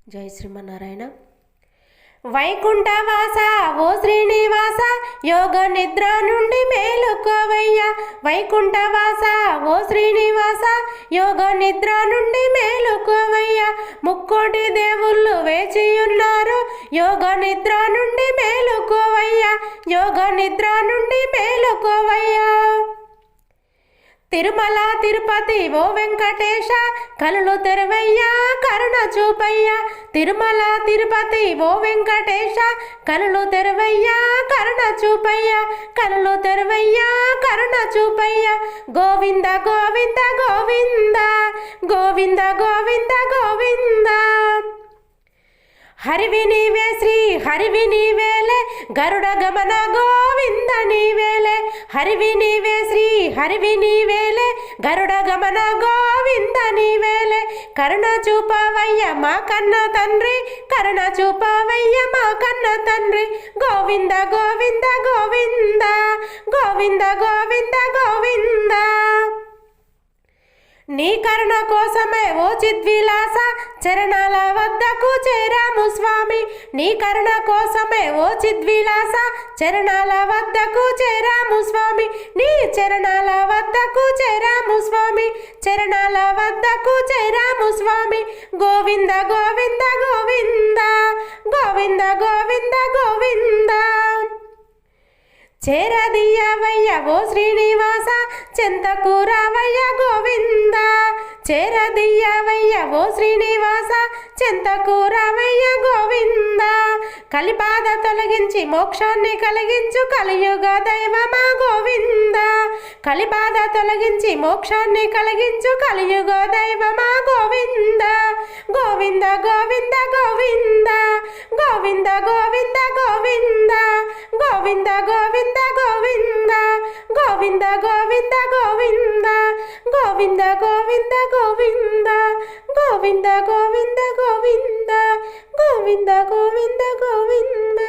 జై శ్రీమన్నారాయణ. వైకుంఠవాస ఓ శ్రీనివాస, యోగ నిద్ర నుండి మేలుకోవయ్యా. వైకుంఠవాస ఓ శ్రీనివాస, యోగ నిద్ర నుండి మేలుకోవయ్యా. ముక్కోటి దేవుళ్ళు వేచి ఉన్నారు, యోగ నిద్ర నుండి మేలుకోవయ్యా. యోగ నిద్ర నుండి మేలుకోవయ్యా. తిరుమల తిరుపతి ఓ వెంకటేశ, కనులు తెరవయ్యా, కరుణ చూపయ్యా. తిరుమల తిరుపతి ఓ వెంకటేశ, కనులు తెరవయ్యా, కరుణ చూపయ్యా. కనులు తెరవయ్యా, కరుణ చూపయ్యా. గోవింద గోవింద గోవింద, గోవింద గోవింద గోవింద. హరివి నీవే శ్రీ హరివి నీవేలే, గరుడ గమన గోవింద నీవేలే. హరివి నీవే శ్రీ హరివి నీవేలే, గరుడ గమన గోవింద నీవేలే. కరుణ చూపవయ్య మా కన్న తండ్రి, కరుణ చూపవయ్య మా కన్న తండ్రి. గోవింద గోవింద గోవింద, గోవింద గోవింద గోవింద. నీ కరుణ కోసమే ఓ చిద్విలాస, చరణాల వద్దకు చేరాము స్వామి. నీ కరుణ కోసమే ఓ చిద్విలాస, చరణాల వద్దకు చేరాము స్వామి. నీ చరణాల వద్దకు చేరాము స్వామి, చరణాల వద్దకు చేరాము స్వామి. గోవింద గోవింద గోవింద, గోవింద గోవింద గోవింద. చేరదీయవయ్య ఓ శ్రీనివాస, చెంతకు రావయ్య గోవింద. చేరదీయవయ్య ఓ శ్రీనివాస, చెంతకు రావయ్య గోవింద. కలిబాధ తొలగించి మోక్షాన్ని కలిగించు కలియుగ దైవమా గోవింద. కలిబాధ తొలగించి మోక్షాన్ని కలిగించు కలియుగ దైవమా గోవింద. గోవింద గోవింద గోవింద, గోవింద గోవింద గోవింద. గోవింద గోవింద గోవింద, గోవింద గోవింద గోవింద. గోవింద గోవింద గోవింద, గోవింద గోవింద గోవింద. గోవింద గోవింద గోవింద.